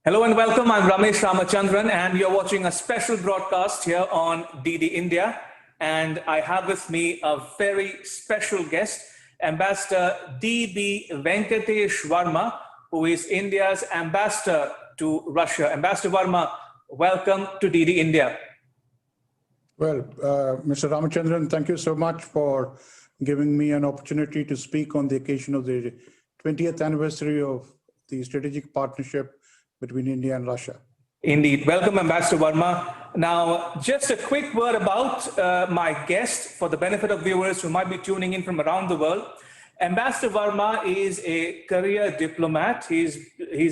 Hello and welcome. I'm Ramesh Ramachandran, and you're watching a special broadcast here on DD India. And I have with me a very special guest, Ambassador D.B Venkatesh Varma, who is India's ambassador to Russia. Ambassador Varma, welcome to DD India. Well, Mr. Ramachandran, thank you so much for giving me an opportunity to speak on the occasion of the 20th anniversary of the strategic partnership between India and Russia. Indeed. Welcome, Ambassador Varma. Now, just a quick word about my guest for the benefit of viewers who might be tuning in from around the world. Ambassador Varma is a career diplomat. He's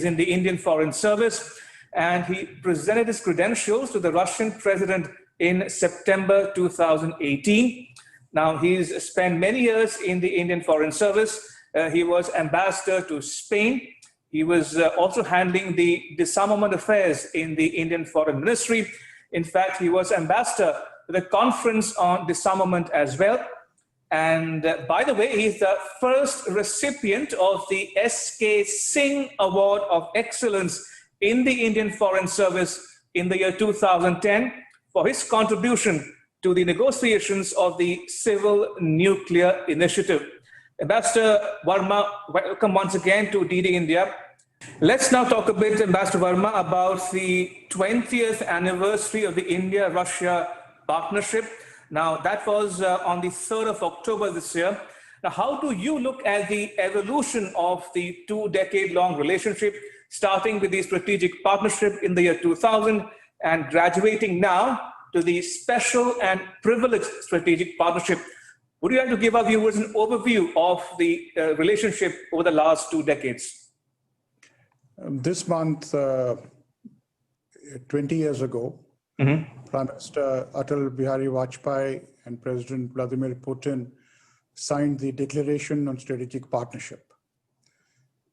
in the Indian Foreign Service, and he presented his credentials to the Russian president in September 2018. Now, he's spent many years in the Indian Foreign Service. He was ambassador to Spain. He was also handling the disarmament affairs in the Indian Foreign Ministry. In fact, he was ambassador to the Conference on Disarmament as well. And by the way, he's the first recipient of the S.K. Singh Award of Excellence in the Indian Foreign Service in the year 2010 for his contribution to the negotiations of the Civil Nuclear Initiative. Ambassador Varma, welcome once again to DD India. Let's now talk a bit, Ambassador Varma, about the 20th anniversary of the India-Russia partnership. Now, that was on the 3rd of October this year. Now, how do you look at the evolution of the two-decade-long relationship, starting with the strategic partnership in the year 2000 and graduating now to the special and privileged strategic partnership? Would you like to give our viewers an overview of the relationship over the last 2 decades? This month, 20 years ago, Prime Minister Atal Bihari Vajpayee and President Vladimir Putin signed the Declaration on Strategic Partnership.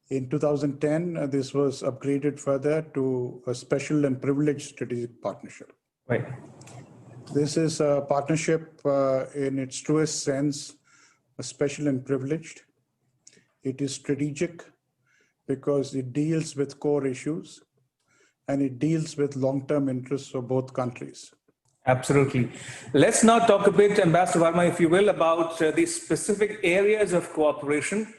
In 2010, this was upgraded further to a special and privileged strategic partnership. Right. This is a partnership in its truest sense, special and privileged. It is strategic because it deals with core issues and it deals with long-term interests of both countries. Absolutely. Let's now talk a bit, Ambassador Varma, if you will, about the specific areas of cooperation.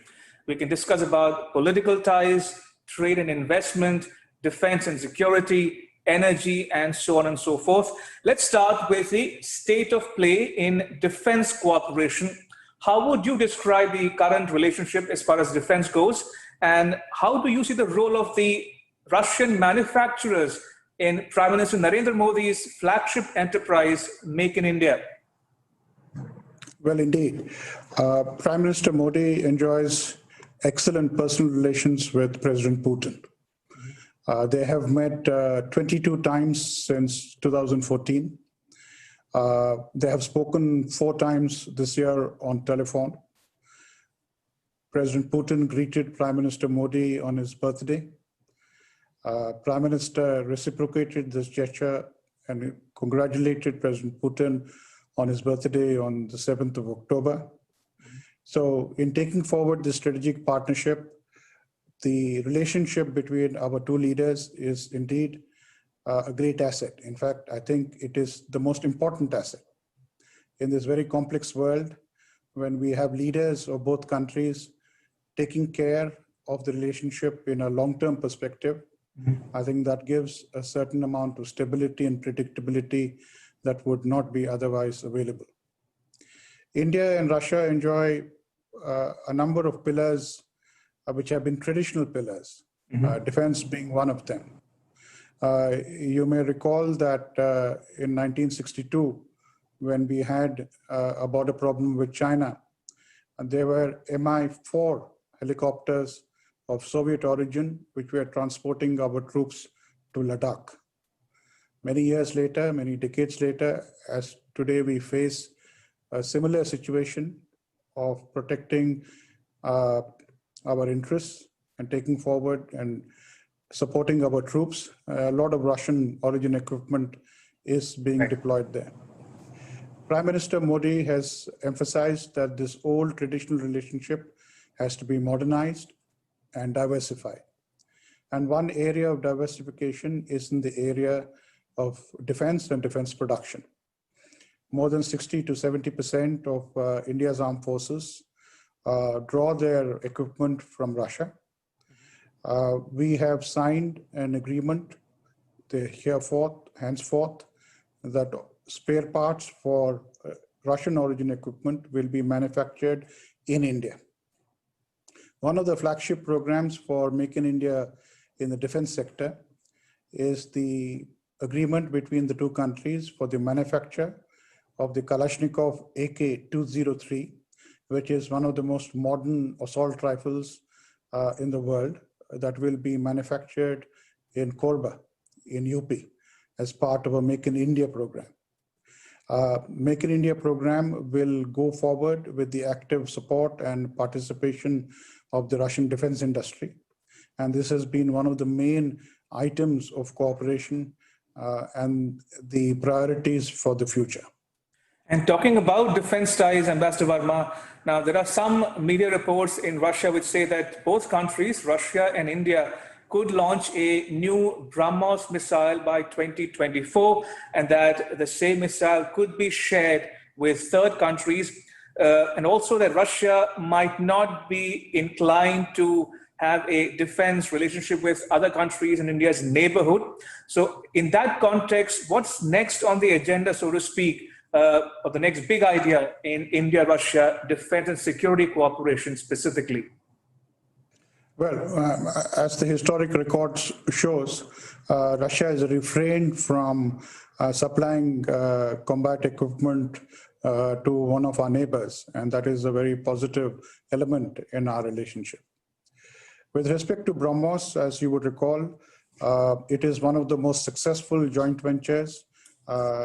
We can discuss about political ties, trade and investment, defense and security, energy, and so on and so forth. Let's start with the state of play in defense cooperation. How would you describe the current relationship as far as defense goes? And how do you see the role of the Russian manufacturers in Prime Minister Narendra Modi's flagship enterprise, Make in India? Well, indeed. Prime Minister Modi enjoys excellent personal relations with President Putin. They have met 22 times since 2014. They have spoken 4 times this year on telephone. President Putin greeted Prime Minister Modi on his birthday. Prime Minister reciprocated this gesture and congratulated President Putin on his birthday on the 7th of October. So in taking forward this strategic partnership, the relationship between our 2 leaders is indeed a great asset. In fact, I think it is the most important asset in this very complex world when we have leaders of both countries taking care of the relationship in a long-term perspective. I think that gives a certain amount of stability and predictability that would not be otherwise available. India and Russia enjoy a number of pillars which have been traditional pillars, defense being one of them. You may recall that in 1962, when we had a border problem with China, and there were Mi-4 helicopters of Soviet origin, which were transporting our troops to Ladakh. Many years later, many decades later, as today we face a similar situation of protecting our interests and taking forward and supporting our troops. A lot of Russian origin equipment is being deployed there. Prime Minister Modi has emphasized that this old traditional relationship has to be modernized and diversified. And one area of diversification is in the area of defense and defense production. More than 60 to 70% of India's armed forces draw their equipment from Russia. We have signed an agreement henceforth, that spare parts for Russian origin equipment will be manufactured in India. One of the flagship programs for Make in India in the defense sector is the agreement between the two countries for the manufacture of the Kalashnikov AK-203, which is one of the most modern assault rifles in the world, that will be manufactured in Korba, in UP, as part of a Make in India program. Make in India program will go forward with the active support and participation of the Russian defense industry. And this has been one of the main items of cooperation and the priorities for the future. And talking about defense ties, Ambassador Varma, now there are some media reports in Russia which say that both countries, Russia and India, could launch a new BrahMos missile by 2024, and that the same missile could be shared with third countries, and also that Russia might not be inclined to have a defense relationship with other countries in India's neighborhood. So in that context, what's next on the agenda, so to speak, of the next big idea in India-Russia defense and security cooperation specifically? Well, as the historic records shows, Russia has refrained from supplying combat equipment to one of our neighbors, and that is a very positive element in our relationship. With respect to BrahMos, as you would recall, it is one of the most successful joint ventures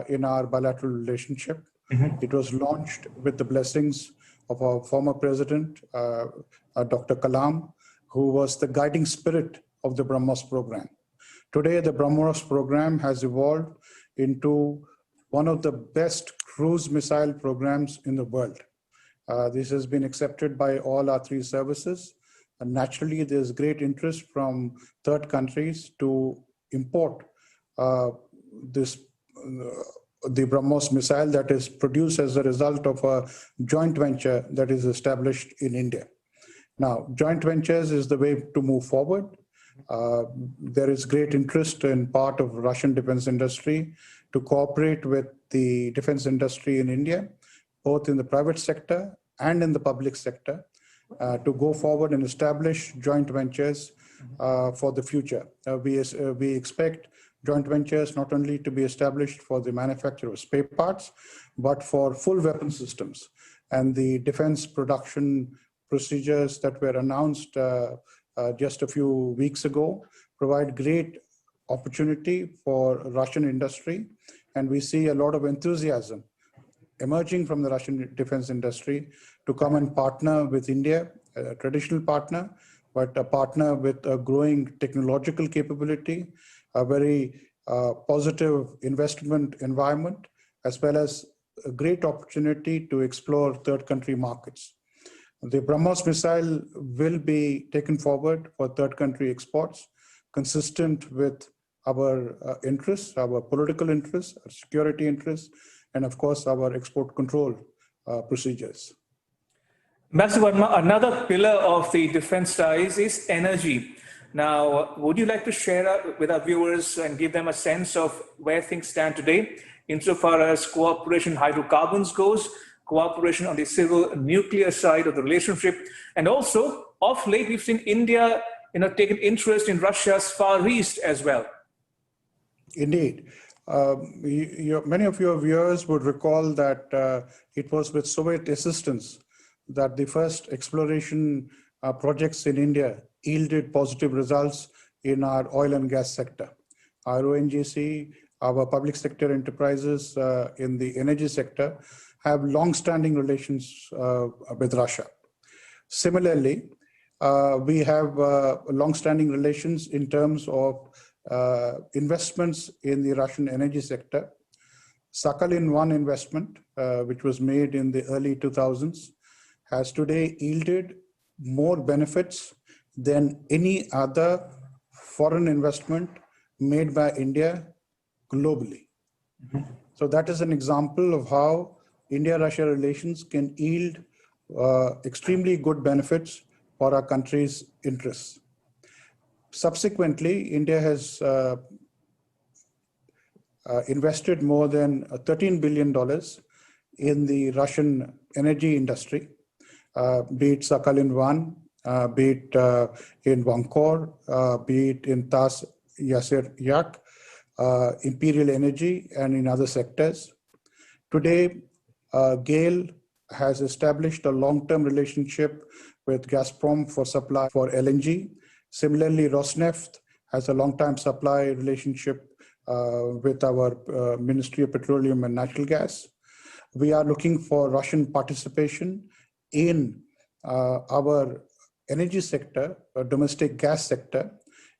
in our bilateral relationship. Mm-hmm. It was launched with the blessings of our former president, Dr. Kalam, who was the guiding spirit of the BrahMos program. Today, the BrahMos program has evolved into one of the best cruise missile programs in the world. This has been accepted by all our three services. And naturally, there's great interest from third countries to import the BrahMos missile that is produced as a result of a joint venture that is established in India. Now, joint ventures is the way to move forward. There is great interest in part of Russian defense industry to cooperate with the defense industry in India, both in the private sector and in the public sector, to go forward and establish joint ventures for the future. We expect joint ventures not only to be established for the manufacture of spare parts, but for full weapon systems. And the defense production procedures that were announced just a few weeks ago provide great opportunity for Russian industry. And we see a lot of enthusiasm emerging from the Russian defense industry to come and partner with India, a traditional partner, but a partner with a growing technological capability, a very positive investment environment, as well as a great opportunity to explore third country markets. The BrahMos missile will be taken forward for third country exports, consistent with our interests, our political interests, our security interests, and of course, our export control procedures. Ambassador Varma, another pillar of the defense ties is energy. Now, would you like to share with our viewers and give them a sense of where things stand today insofar as cooperation in hydrocarbons goes, cooperation on the civil nuclear side of the relationship, and also, of late, we've seen India taken interest in Russia's Far East as well. Indeed. Many of your viewers would recall that it was with Soviet assistance that the first exploration projects in India yielded positive results in our oil and gas sector. Our ONGC, our public sector enterprises in the energy sector have long-standing relations with Russia. Similarly, we have long-standing relations in terms of investments in the Russian energy sector. Sakhalin-1 investment, which was made in the early 2000s, has today yielded more benefits than any other foreign investment made by India globally. So that is an example of how India-Russia relations can yield extremely good benefits for our country's interests. Subsequently, India has invested more than $13 billion in the Russian energy industry, be it Sakhalin-1, be it in Vankor, be it in Tas Yasir Yak, Imperial Energy, and in other sectors. Today, GAIL has established a long-term relationship with Gazprom for supply for LNG. Similarly, Rosneft has a long-time supply relationship with our Ministry of Petroleum and Natural Gas. We are looking for Russian participation in our energy sector, domestic gas sector,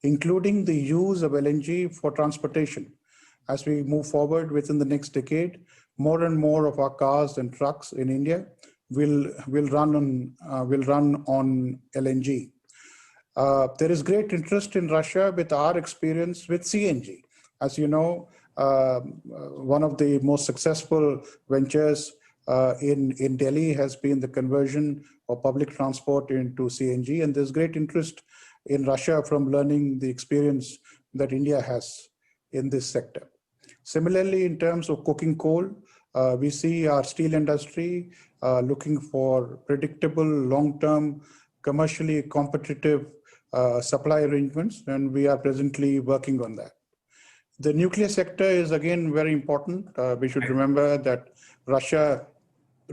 including the use of LNG for transportation. As we move forward within the next decade, more and more of our cars and trucks in India will run on LNG. There is great interest in Russia with our experience with CNG. As you know, one of the most successful ventures in Delhi has been the conversion of public transport into CNG, and there's great interest in Russia from learning the experience that India has in this sector. Similarly, in terms of coking coal, we see our steel industry looking for predictable, long-term, commercially competitive supply arrangements, and we are presently working on that. The nuclear sector is again very important. We should remember that Russia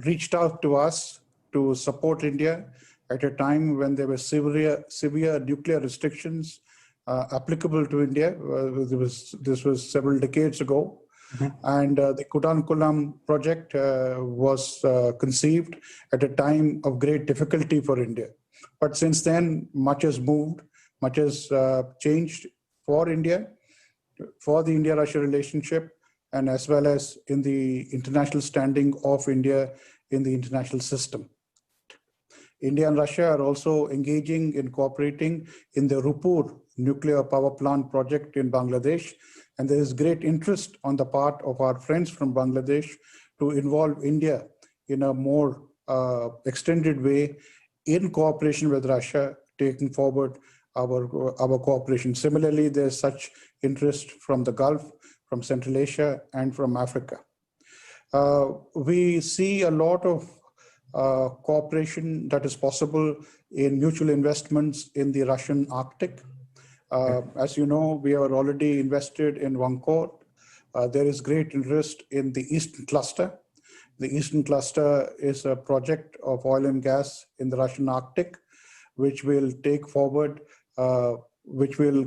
reached out to us to support India at a time when there were severe nuclear restrictions applicable to India. This was several decades ago. And the Kudankulam project was conceived at a time of great difficulty for India. But since then, much has moved, much has changed for India, for the India-Russia relationship, and as well as in the international standing of India in the international system. India and Russia are also engaging in cooperating in the Rupur nuclear power plant project in Bangladesh. And there is great interest on the part of our friends from Bangladesh to involve India in a more extended way in cooperation with Russia, taking forward our cooperation. Similarly, there's such interest from the Gulf, from Central Asia, and from Africa. We see a lot of cooperation that is possible in mutual investments in the Russian Arctic. As you know, we are already invested in Vankor. There is great interest in the Eastern Cluster. The Eastern Cluster is a project of oil and gas in the Russian Arctic, which will take forward, which will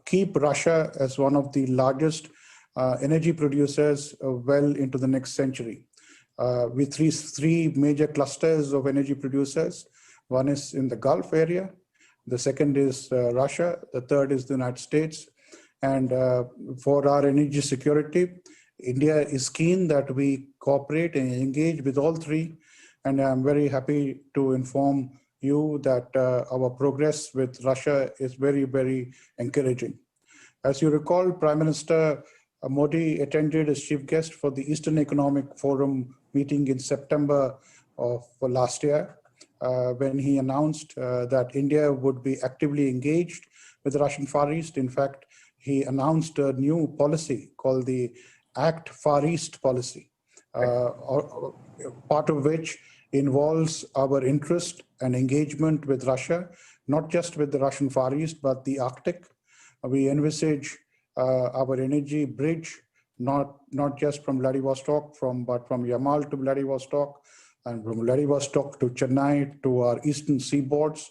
keep Russia as one of the largest energy producers well into the next century. With three major clusters of energy producers. One is in the Gulf area, the second is Russia, the third is the United States. And for our energy security, India is keen that we cooperate and engage with all three. And I'm very happy to inform you that our progress with Russia is very, very encouraging. As you recall, Prime Minister Modi attended as chief guest for the Eastern Economic Forum meeting in September of last year, when he announced that India would be actively engaged with the Russian Far East. In fact, he announced a new policy called the Act Far East policy, part of which involves our interest and engagement with Russia, not just with the Russian Far East, but the Arctic. We envisage our energy bridge, not just from Vladivostok, but from Yamal to Vladivostok, and from Vladivostok to Chennai to our eastern seaboards.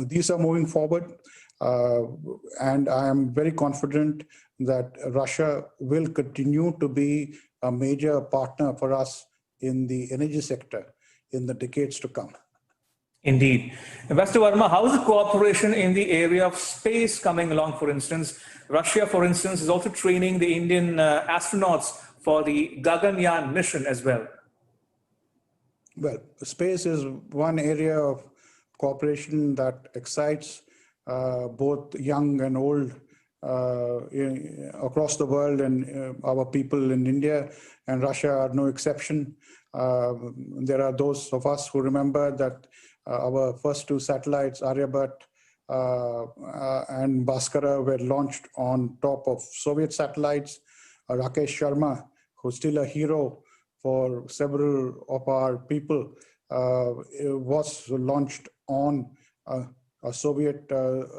These are moving forward, and I am very confident that Russia will continue to be a major partner for us in the energy sector in the decades to come. Indeed. Ambassador Varma, how is the cooperation in the area of space coming along, for instance? Russia, for instance, is also training the Indian astronauts for the Gaganyaan mission as well. Well, space is one area of cooperation that excites both young and old, across the world, and our people in India and Russia are no exception. There are those of us who remember that our first two satellites, Aryabhat and Bhaskara, were launched on top of Soviet satellites. Rakesh Sharma, who's still a hero for several of our people, was launched on a Soviet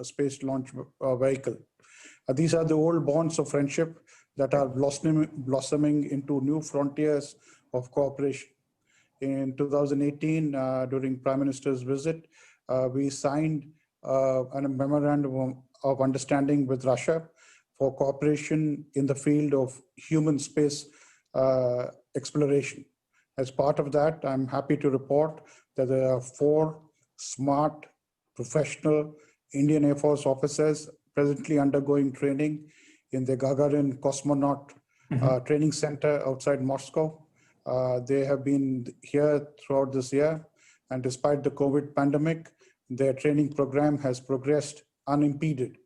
space launch vehicle. These are the old bonds of friendship that are blossoming into new frontiers of cooperation. In 2018, during Prime Minister's visit, we signed a memorandum of understanding with Russia for cooperation in the field of human space exploration. As part of that, I'm happy to report that there are 4 smart, professional Indian Air Force officers presently undergoing training in the Gagarin Cosmonaut Training Center outside Moscow. They have been here throughout this year, and despite the COVID pandemic, their training program has progressed unimpeded.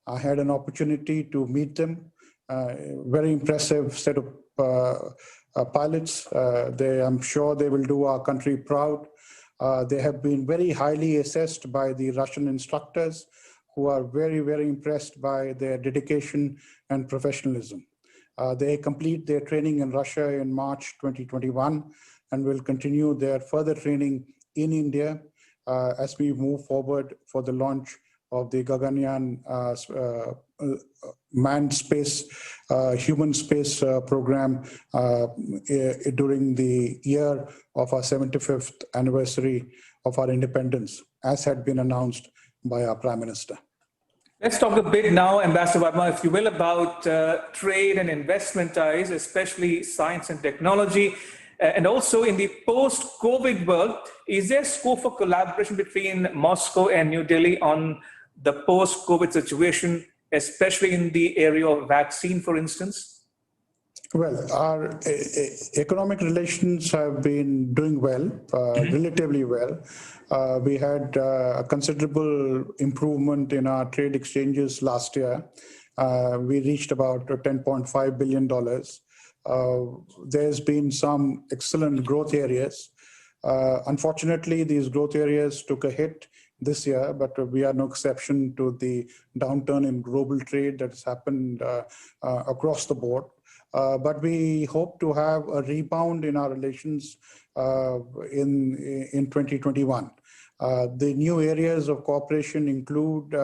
I had an opportunity to meet them. Very impressive set of pilots. I'm sure they will do our country proud. They have been very highly assessed by the Russian instructors, who are very, very impressed by their dedication and professionalism. They complete their training in Russia in March 2021 and will continue their further training in India as we move forward for the launch of the Gaganyaan manned space, human space program during the year of our 75th anniversary of our independence, as had been announced by our Prime Minister. Let's talk a bit now, Ambassador Varma, if you will, about trade and investment ties, especially science and technology. And also in the post-COVID world, is there scope for collaboration between Moscow and New Delhi on the post-COVID situation, especially in the area of vaccine, for instance? Well, our economic relations have been doing well, relatively well. We had a considerable improvement in our trade exchanges last year. We reached about $10.5 billion. There's been some excellent growth areas. Unfortunately, these growth areas took a hit this year, but we are no exception to the downturn in global trade that has happened across the board. But we hope to have a rebound in our relations in 2021. The new areas of cooperation include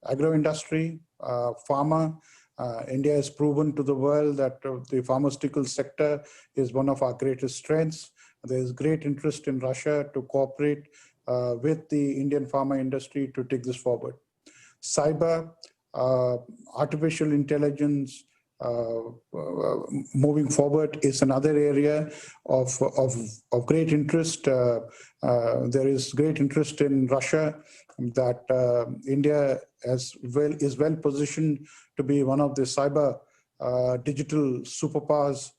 agro-industry, pharma. India has proven to the world that the pharmaceutical sector is one of our greatest strengths. There is great interest in Russia to cooperate with the Indian pharma industry to take this forward. Cyber, artificial intelligence, moving forward is another area of great interest. There is great interest in Russia that India is well positioned to be one of the cyber digital superpowers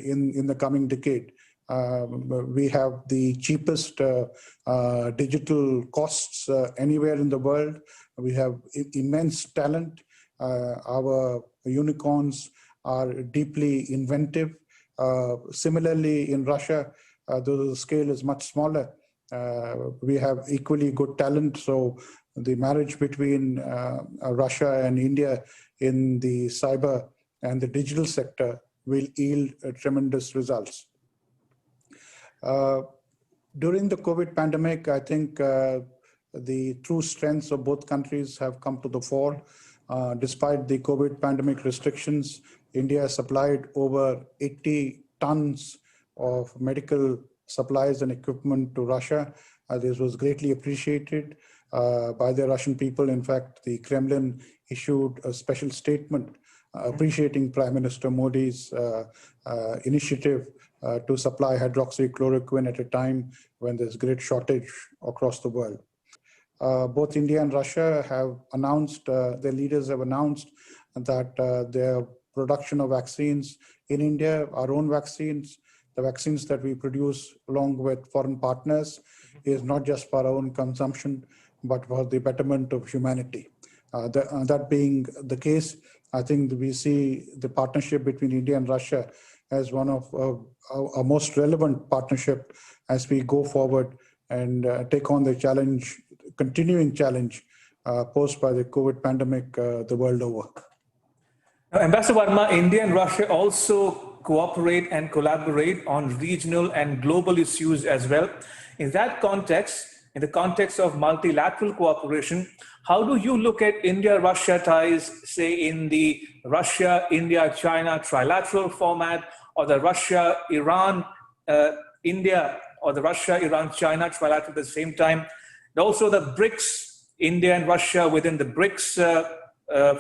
in the coming decade. We have the cheapest digital costs anywhere in the world. We have immense talent. Our unicorns are deeply inventive. Similarly, in Russia, though the scale is much smaller, we have equally good talent. So the marriage between Russia and India in the cyber and the digital sector will yield tremendous results. During the COVID pandemic, I think the true strengths of both countries have come to the fore. Despite the COVID pandemic restrictions, India supplied over 80 tons of medical supplies and equipment to Russia. This was greatly appreciated by the Russian people. In fact, the Kremlin issued a special statement appreciating Prime Minister Modi's initiative to supply hydroxychloroquine at a time when there's great shortage across the world. Both India and Russia have announced, their leaders have announced that their production of vaccines in India, our own vaccines, the vaccines that we produce along with foreign partners, is not just for our own consumption. but for the betterment of humanity. That being the case, I think we see the partnership between India and Russia as one of our most relevant partnership as we go forward and take on the challenge, continuing challenge posed by the COVID pandemic the world over. Now, Ambassador Varma, India and Russia also cooperate and collaborate on regional and global issues as well. In that context, in the context of multilateral cooperation, how do you look at India-Russia ties, say in the Russia-India-China trilateral format, or the Russia-Iran-India, or the Russia-Iran-China trilateral at the same time? And also the BRICS, India and Russia within the BRICS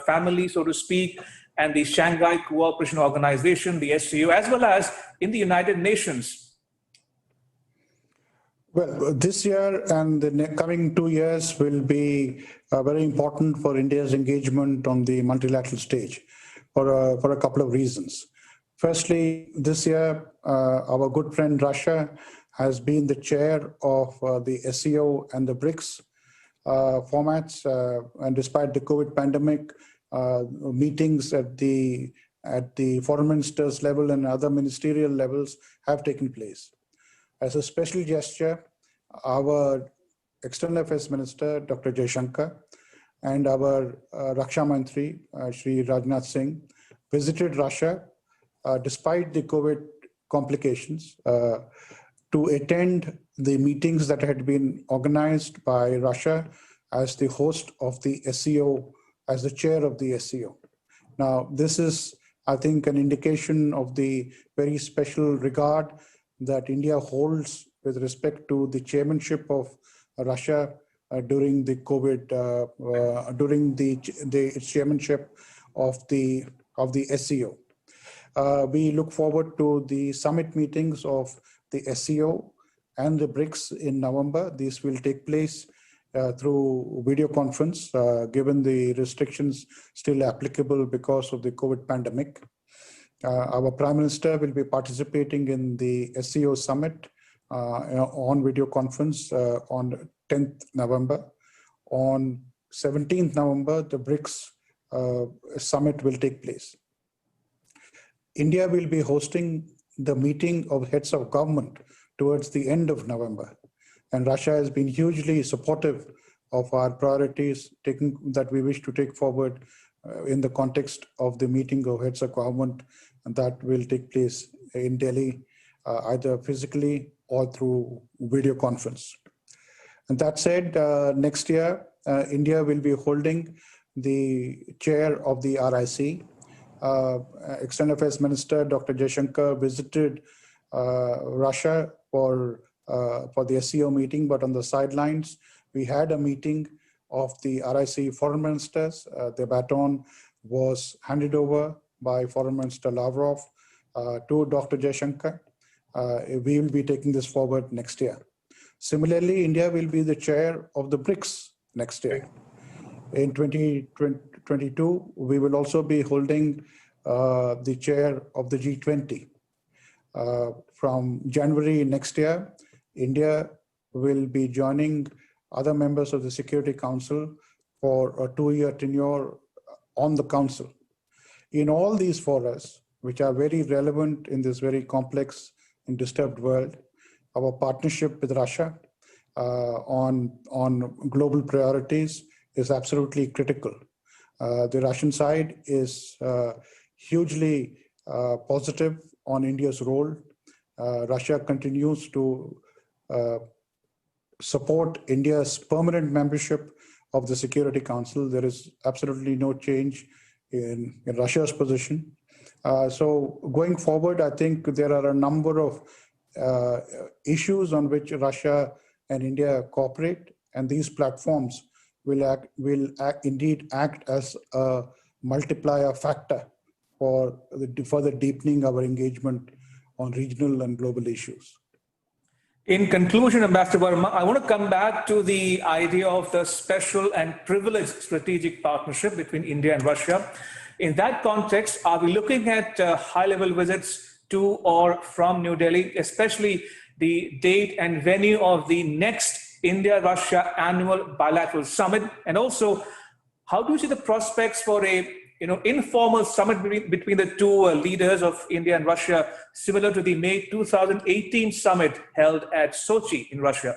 family, so to speak, and the Shanghai Cooperation Organization, the SCO, as well as in the United Nations. Well, this year and the coming 2 years will be very important for India's engagement on the multilateral stage for a couple of reasons. Firstly, this year, our good friend Russia has been the chair of the SCO and the BRICS formats, and despite the COVID pandemic, meetings at the foreign ministers level and other ministerial levels have taken place. As a special gesture, our External Affairs Minister, Dr. Jaishankar, and our Raksha Mantri, Shri Rajnath Singh, visited Russia despite the COVID complications to attend the meetings that had been organized by Russia as the host of the SCO, as the chair of the SCO. Now, this is, I think, an indication of the very special regard that India holds with respect to the chairmanship of Russia during the COVID, during the chairmanship of the SCO. We look forward to the summit meetings of the SCO and the BRICS in November. These will take place through video conference, given the restrictions still applicable because of the COVID pandemic. Our Prime Minister will be participating in the SCO summit on video conference on 10th November. On 17th November, the BRICS summit will take place. India will be hosting the meeting of heads of government towards the end of November. And Russia has been hugely supportive of our priorities that we wish to take forward in the context of the meeting of heads of government, and that will take place in Delhi, either physically or through video conference. And that said, next year, India will be holding the chair of the RIC. External Affairs Minister Dr. Jaishankar visited Russia for the SCO meeting, but on the sidelines, we had a meeting of the RIC foreign ministers. The baton was handed over by Foreign Minister Lavrov to Dr. Jaishankar. We will be taking this forward next year. Similarly, India will be the chair of the BRICS next year. In 2022, we will also be holding the chair of the G20. From January next year, India will be joining other members of the Security Council for a 2-year tenure on the Council. In all these forums, which are very relevant in this very complex and disturbed world, our partnership with Russia on global priorities is absolutely critical. The Russian side is hugely positive on India's role. Russia continues to support India's permanent membership of the Security Council. There is absolutely no change in Russia's position. So going forward, I think there are a number of issues on which Russia and India cooperate, and these platforms will indeed act as a multiplier factor for the further deepening our engagement on regional and global issues. In conclusion, Ambassador Varma, I want to come back to the idea of the special and privileged strategic partnership between India and Russia. In that context, are we looking at high-level visits to or from New Delhi, especially the date and venue of the next India-Russia annual bilateral summit? And also, how do you see the prospects for a informal summit between the two leaders of India and Russia, similar to the May 2018 summit held at Sochi in Russia?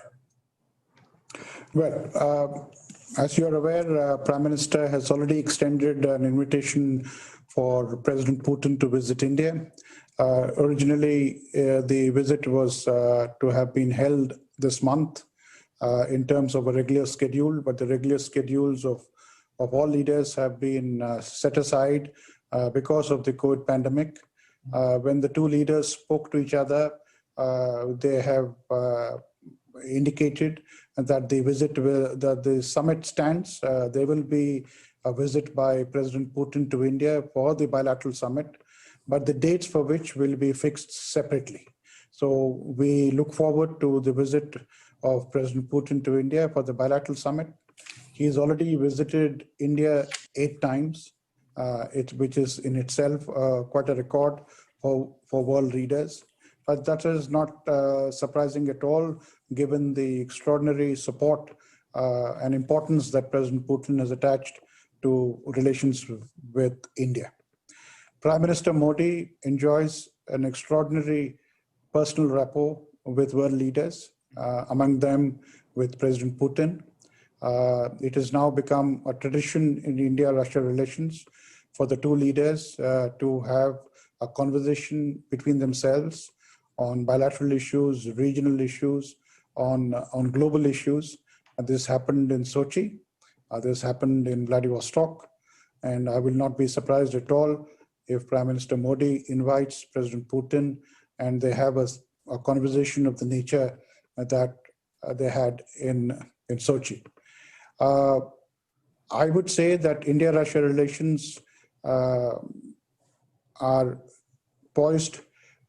Well, as you are aware, Prime Minister has already extended an invitation for President Putin to visit India. Originally, the visit was to have been held this month in terms of a regular schedule, but the regular schedules of all leaders have been set aside because of the COVID pandemic. When the two leaders spoke to each other, they have indicated that that the summit stands. There will be a visit by President Putin to India for the bilateral summit, but the dates for which will be fixed separately. So we look forward to the visit of President Putin to India for the bilateral summit. He's already visited India 8 times, which is in itself quite a record for world leaders. But that is not surprising at all, given the extraordinary support and importance that President Putin has attached to relations with India. Prime Minister Modi enjoys an extraordinary personal rapport with world leaders, among them with President Putin. It has now become a tradition in India-Russia relations for the two leaders to have a conversation between themselves on bilateral issues, regional issues, on global issues. And this happened in Sochi. This happened in Vladivostok. And I will not be surprised at all if Prime Minister Modi invites President Putin and they have a conversation of the nature that they had in Sochi. I would say that India-Russia relations are poised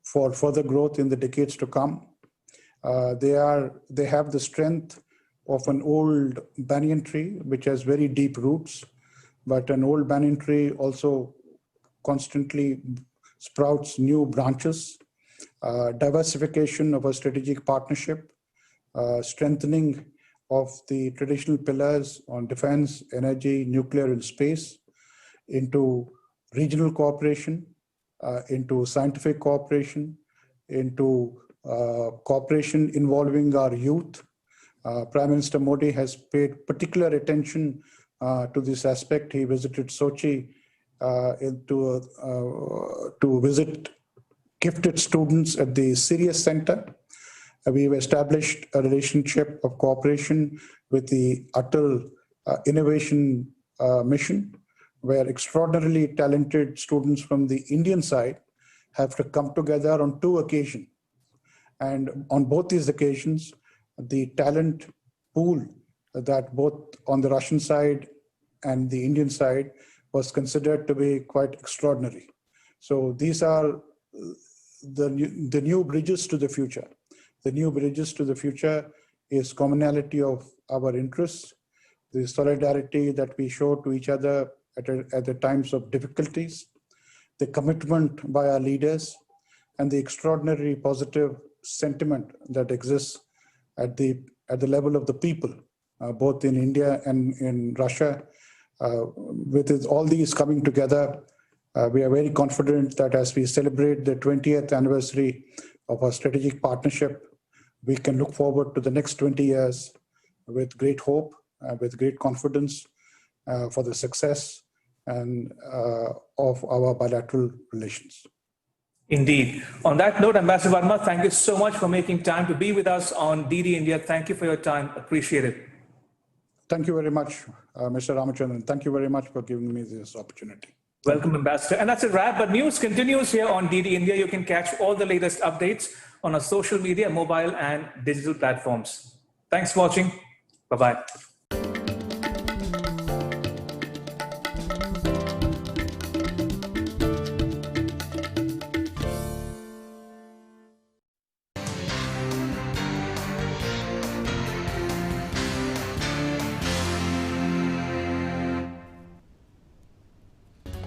for further growth in the decades to come. They have the strength of an old banyan tree, which has very deep roots, but an old banyan tree also constantly sprouts new branches. Diversification of a strategic partnership, strengthening of the traditional pillars on defense, energy, nuclear, and space, into regional cooperation, into scientific cooperation, into cooperation involving our youth. Prime Minister Modi has paid particular attention to this aspect. He visited Sochi to visit gifted students at the Sirius Center. We've established a relationship of cooperation with the Atal Innovation Mission, where extraordinarily talented students from the Indian side have to come together on 2 occasions. And on both these occasions, the talent pool that both on the Russian side and the Indian side was considered to be quite extraordinary. So these are the new bridges to the future. The new bridges to the future is commonality of our interests, the solidarity that we show to each other at the times of difficulties, the commitment by our leaders, and the extraordinary positive sentiment that exists at the level of the people, both in India and in Russia. With all these coming together, we are very confident that as we celebrate the 20th anniversary of our strategic partnership, we can look forward to the next 20 years with great hope, with great confidence for the success and of our bilateral relations. Indeed. On that note, Ambassador Varma, thank you so much for making time to be with us on DD India. Thank you for your time. Appreciate it. Thank you very much, Mr. Ramachandran. Thank you very much for giving me this opportunity. Welcome, Ambassador. And that's a wrap, but news continues here on DD India. You can catch all the latest updates on our social media, mobile and digital platforms. Thanks for watching. Bye-bye.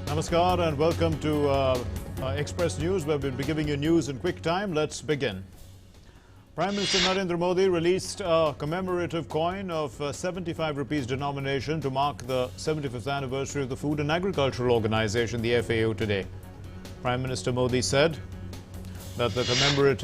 Namaskar and welcome to Express News, where we'll be giving you news in quick time. Let's begin. Prime Minister Narendra Modi released a commemorative coin of 75 rupees denomination to mark the 75th anniversary of the Food and Agricultural Organization, the FAO, today. Prime Minister Modi said that the commemorative